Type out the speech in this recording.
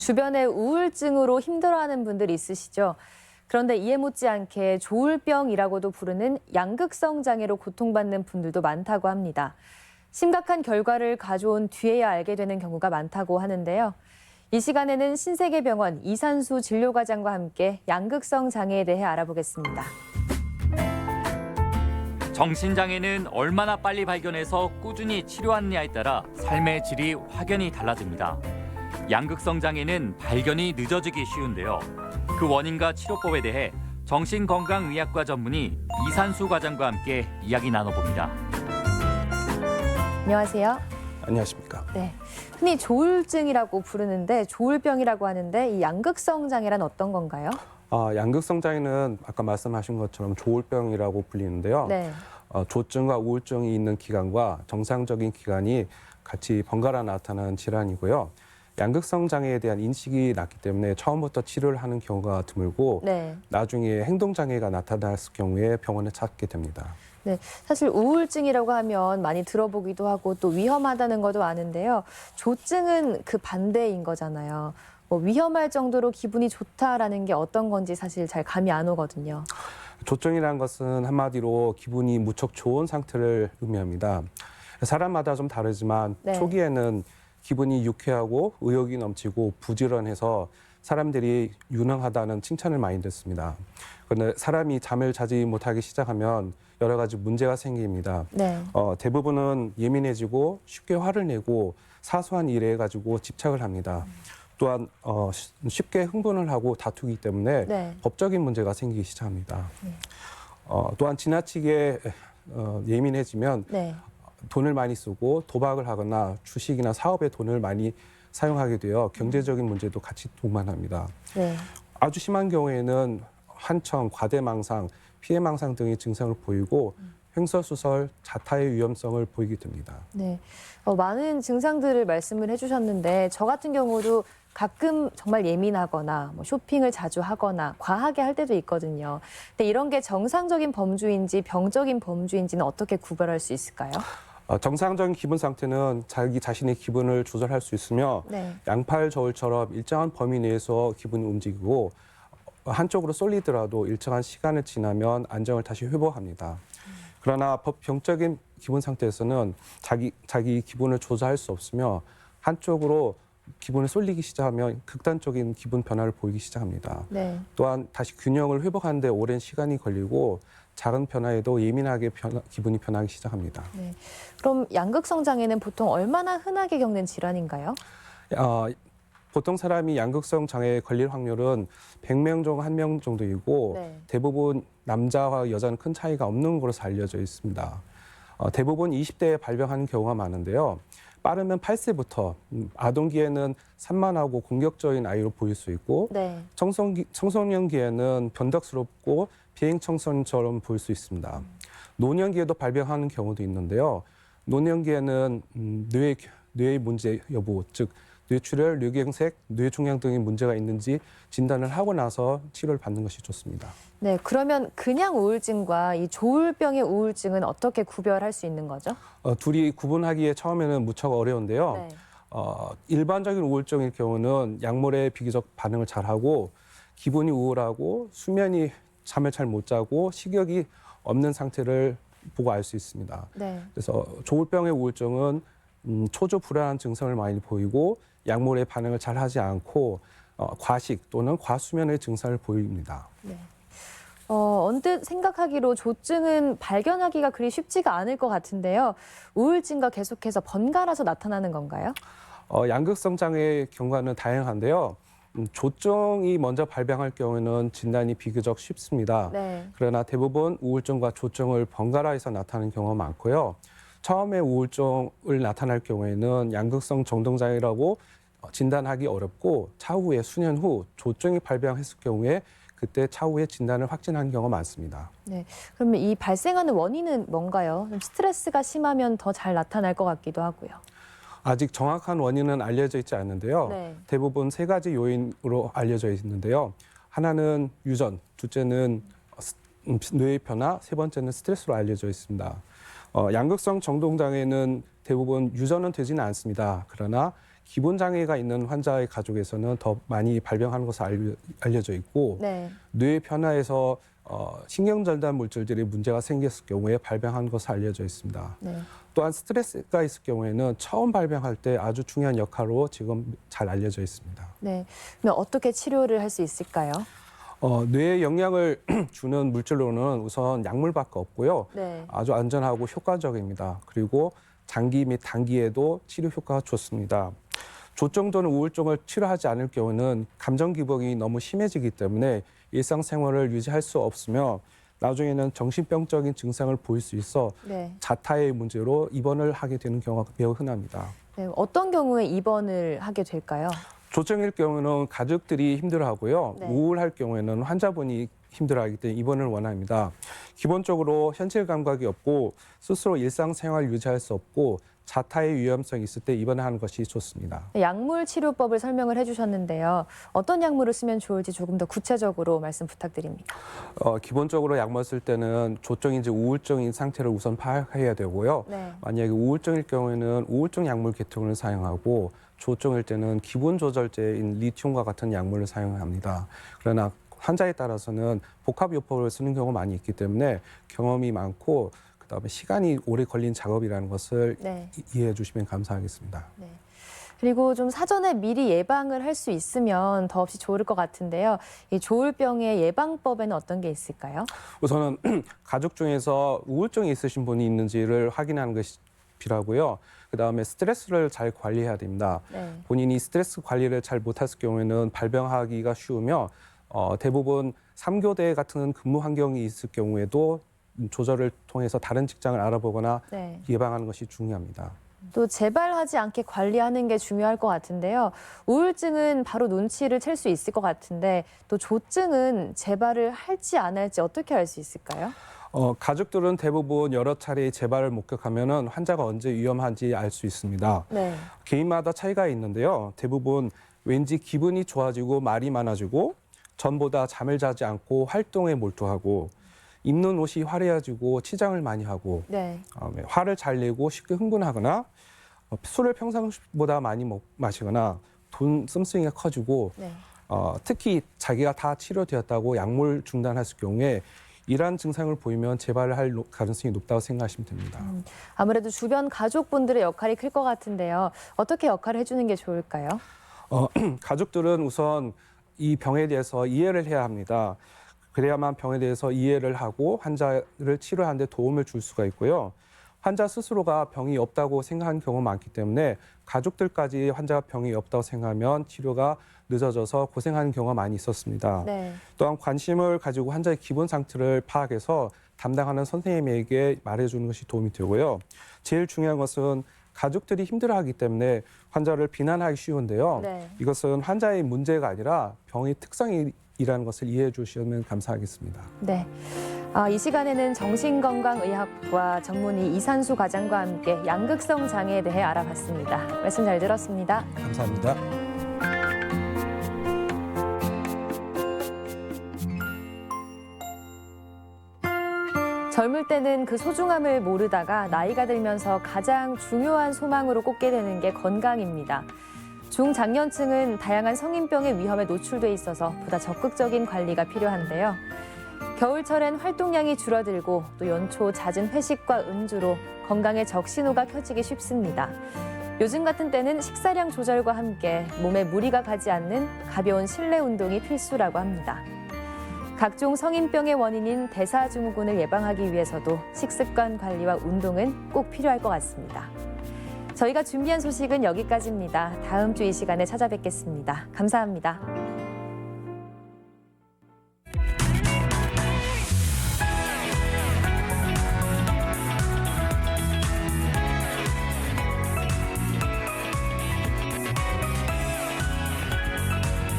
주변에 우울증으로 힘들어하는 분들이 있으시죠? 그런데 이해 못지않게 조울병이라고도 부르는 양극성 장애로 고통받는 분들도 많다고 합니다. 심각한 결과를 가져온 뒤에야 알게 되는 경우가 많다고 하는데요. 이 시간에는 신세계병원 이산수 진료과장과 함께 양극성 장애에 대해 알아보겠습니다. 정신장애는 얼마나 빨리 발견해서 꾸준히 치료하느냐에 따라 삶의 질이 확연히 달라집니다. 양극성 장애는 발견이 늦어지기 쉬운데요. 그 원인과 치료법에 대해 정신건강의학과 전문의 이산수 과장과 함께 이야기 나눠봅니다. 안녕하세요. 안녕하십니까. 네, 흔히 조울증이라고 부르는데 조울병이라고 하는데 이 양극성 장애란 어떤 건가요? 양극성 장애는 아까 말씀하신 것처럼 조울병이라고 불리는데요. 네. 조증과 우울증이 있는 기간과 정상적인 기간이 같이 번갈아 나타나는 질환이고요. 양극성 장애에 대한 인식이 낮기 때문에 처음부터 치료를 하는 경우가 드물고 네. 나중에 행동 장애가 나타났을 경우에 병원에 찾게 됩니다. 네, 사실 우울증이라고 하면 많이 들어보기도 하고 또 위험하다는 것도 아는데요. 조증은 그 반대인 거잖아요. 위험할 정도로 기분이 좋다라는 게 어떤 건지 사실 잘 감이 안 오거든요. 조증이라는 것은 한마디로 기분이 무척 좋은 상태를 의미합니다. 사람마다 좀 다르지만 네. 초기에는 기분이 유쾌하고 의욕이 넘치고 부지런해서 사람들이 유능하다는 칭찬을 많이 듣습니다. 그런데 사람이 잠을 자지 못하기 시작하면 여러 가지 문제가 생깁니다. 네. 대부분은 예민해지고 쉽게 화를 내고 사소한 일에 가지고 집착을 합니다. 또한 쉽게 흥분을 하고 다투기 때문에 네. 법적인 문제가 생기기 시작합니다. 또한 지나치게 예민해지면 네. 돈을 많이 쓰고 도박을 하거나 주식이나 사업에 돈을 많이 사용하게 되어 경제적인 문제도 같이 동반합니다. 네. 아주 심한 경우에는 환청, 과대망상, 피해망상 등의 증상을 보이고 횡설수설, 자타의 위험성을 보이게 됩니다. 네. 많은 증상들을 말씀을 해주셨는데 저 같은 경우도 가끔 정말 예민하거나 쇼핑을 자주 하거나 과하게 할 때도 있거든요. 근데 이런 게 정상적인 범주인지 병적인 범주인지는 어떻게 구별할 수 있을까요? 정상적인 기분 상태는 자기 자신의 기분을 조절할 수 있으며 네. 양팔 저울처럼 일정한 범위 내에서 기분이 움직이고 한쪽으로 쏠리더라도 일정한 시간을 지나면 안정을 다시 회복합니다. 그러나 병적인 기분 상태에서는 자기 기분을 조절할 수 없으며 한쪽으로 기분을 쏠리기 시작하면 극단적인 기분 변화를 보이기 시작합니다. 네. 또한 다시 균형을 회복하는 데 오랜 시간이 걸리고 작은 변화에도 예민하게 기분이 변하기 시작합니다. 네. 그럼 양극성 장애는 보통 얼마나 흔하게 겪는 질환인가요? 보통 사람이 양극성 장애에 걸릴 확률은 100명 중 1명 정도이고 네. 대부분 남자와 여자는 큰 차이가 없는 것으로 알려져 있습니다. 대부분 20대에 발병하는 경우가 많은데요. 빠르면 8세부터 아동기에는 산만하고 공격적인 아이로 보일 수 있고 네. 청소년기에는 변덕스럽고 비행청소년처럼 보일 수 있습니다. 노년기에도 발병하는 경우도 있는데요. 노년기에는 뇌의 문제 여부, 즉 뇌출혈, 뇌경색, 뇌종양 등의 문제가 있는지 진단을 하고 나서 치료를 받는 것이 좋습니다. 네. 그러면 그냥 우울증과 이 조울병의 우울증은 어떻게 구별할 수 있는 거죠? 둘이 구분하기에 처음에는 무척 어려운데요. 네. 일반적인 우울증일 경우는 약물에 비교적 반응을 잘하고 기분이 우울하고 잠을 잘 못 자고 식욕이 없는 상태를 보고 알 수 있습니다. 네. 그래서 조울병의 우울증은 초조 불안한 증상을 많이 보이고 약물에 반응을 잘 하지 않고 과식 또는 과수면의 증상을 보입니다. 네. 언뜻 생각하기로 조증은 발견하기가 그리 쉽지가 않을 것 같은데요. 우울증과 계속해서 번갈아서 나타나는 건가요? 양극성 장애의 경과는 다양한데요. 조증이 먼저 발병할 경우에는 진단이 비교적 쉽습니다. 네. 그러나 대부분 우울증과 조증을 번갈아해서 나타나는 경우가 많고요. 처음에 우울증을 나타날 경우에는 양극성 정동장애라고 진단하기 어렵고 차후에 수년 후 조증이 발병했을 경우에 그때 차후에 진단을 확진하는 경우가 많습니다. 네. 그러면 이 발생하는 원인은 뭔가요? 좀 스트레스가 심하면 더 잘 나타날 것 같기도 하고요. 아직 정확한 원인은 알려져 있지 않는데요. 네. 대부분 세 가지 요인으로 알려져 있는데요. 하나는 유전, 둘째는 뇌의 변화, 세 번째는 스트레스로 알려져 있습니다. 양극성 정동장애는 대부분 유전은 되지는 않습니다. 그러나 기본 장애가 있는 환자의 가족에서는 더 많이 발병하는 것으로 알려져 있고 네. 뇌 변화에서 신경전달 물질들이 문제가 생겼을 경우에 발병하는 것으로 알려져 있습니다. 네. 또한 스트레스가 있을 경우에는 처음 발병할 때 아주 중요한 역할로 지금 잘 알려져 있습니다. 네. 그럼 어떻게 치료를 할 수 있을까요? 뇌에 영향을 주는 물질로는 우선 약물밖에 없고요. 네. 아주 안전하고 효과적입니다. 그리고 장기 및 단기에도 치료 효과가 좋습니다. 조증 또는 우울증을 치료하지 않을 경우는 감정 기복이 너무 심해지기 때문에 일상생활을 유지할 수 없으며 나중에는 정신병적인 증상을 보일 수 있어 네. 자타의 문제로 입원을 하게 되는 경우가 매우 흔합니다. 네. 어떤 경우에 입원을 하게 될까요? 조증일 경우는 가족들이 힘들어하고요. 네. 우울할 경우에는 환자분이 힘들어하기 때문에 입원을 원합니다. 기본적으로 현실 감각이 없고 스스로 일상생활을 유지할 수 없고 자타의 위험성이 있을 때 입원을 하는 것이 좋습니다. 약물 치료법을 설명을 해주셨는데요. 어떤 약물을 쓰면 좋을지 조금 더 구체적으로 말씀 부탁드립니다. 기본적으로 약물 쓸 때는 조증인지 우울증인 상태를 우선 파악해야 되고요. 네. 만약에 우울증일 경우에는 우울증 약물 계통을 사용하고 조증일 때는 기분 조절제인 리튬과 같은 약물을 사용합니다. 그러나 환자에 따라서는 복합요법을 쓰는 경우가 많이 있기 때문에 경험이 많고 그다음에 시간이 오래 걸린 작업이라는 것을 네. 이해해 주시면 감사하겠습니다. 네. 그리고 좀 사전에 미리 예방을 할 수 있으면 더없이 좋을 것 같은데요. 이 조울병의 예방법에는 어떤 게 있을까요? 우선은 가족 중에서 우울증이 있으신 분이 있는지를 확인하는 것이 필요하고요. 그다음에 스트레스를 잘 관리해야 됩니다. 네. 본인이 스트레스 관리를 잘 못했을 경우에는 발병하기가 쉬우며 대부분 3교대 같은 근무 환경이 있을 경우에도 조절을 통해서 다른 직장을 알아보거나 네. 예방하는 것이 중요합니다. 또 재발하지 않게 관리하는 게 중요할 것 같은데요. 우울증은 바로 눈치를 챌 수 있을 것 같은데 또 조증은 재발을 할지 안 할지 어떻게 알 수 있을까요? 가족들은 대부분 여러 차례 재발을 목격하면은 환자가 언제 위험한지 알 수 있습니다. 네. 개인마다 차이가 있는데요. 대부분 왠지 기분이 좋아지고 말이 많아지고 전보다 잠을 자지 않고 활동에 몰두하고 입는 옷이 화려해지고 치장을 많이 하고 네. 화를 잘 내고 쉽게 흥분하거나 술을 평상시보다 많이 마시거나 돈 씀씀이가 커지고 네. 특히 자기가 다 치료되었다고 약물 중단했을 경우에 이러한 증상을 보이면 재발을 할 가능성이 높다고 생각하시면 됩니다. 아무래도 주변 가족분들의 역할이 클 것 같은데요. 어떻게 역할을 해주는 게 좋을까요? 가족들은 우선 이 병에 대해서 이해를 해야 합니다. 그래야만 병에 대해서 이해를 하고 환자를 치료하는 데 도움을 줄 수가 있고요. 환자 스스로가 병이 없다고 생각하는 경우가 많기 때문에 가족들까지 환자가 병이 없다고 생각하면 치료가 늦어져서 고생하는 경우가 많이 있었습니다. 네. 또한 관심을 가지고 환자의 기본 상태를 파악해서 담당하는 선생님에게 말해주는 것이 도움이 되고요. 제일 중요한 것은 가족들이 힘들어하기 때문에 환자를 비난하기 쉬운데요. 네. 이것은 환자의 문제가 아니라 병의 특성이라는 것을 이해해 주시면 감사하겠습니다. 네. 이 시간에는 정신건강의학과 전문의 이산수 과장과 함께 양극성 장애에 대해 알아봤습니다. 말씀 잘 들었습니다. 감사합니다. 젊을 때는 그 소중함을 모르다가 나이가 들면서 가장 중요한 소망으로 꼽게 되는 게 건강입니다. 중장년층은 다양한 성인병의 위험에 노출돼 있어서 보다 적극적인 관리가 필요한데요. 겨울철엔 활동량이 줄어들고 또 연초 잦은 회식과 음주로 건강에 적신호가 켜지기 쉽습니다. 요즘 같은 때는 식사량 조절과 함께 몸에 무리가 가지 않는 가벼운 실내 운동이 필수라고 합니다. 각종 성인병의 원인인 대사증후군을 예방하기 위해서도 식습관 관리와 운동은 꼭 필요할 것 같습니다. 저희가 준비한 소식은 여기까지입니다. 다음 주 이 시간에 찾아뵙겠습니다. 감사합니다.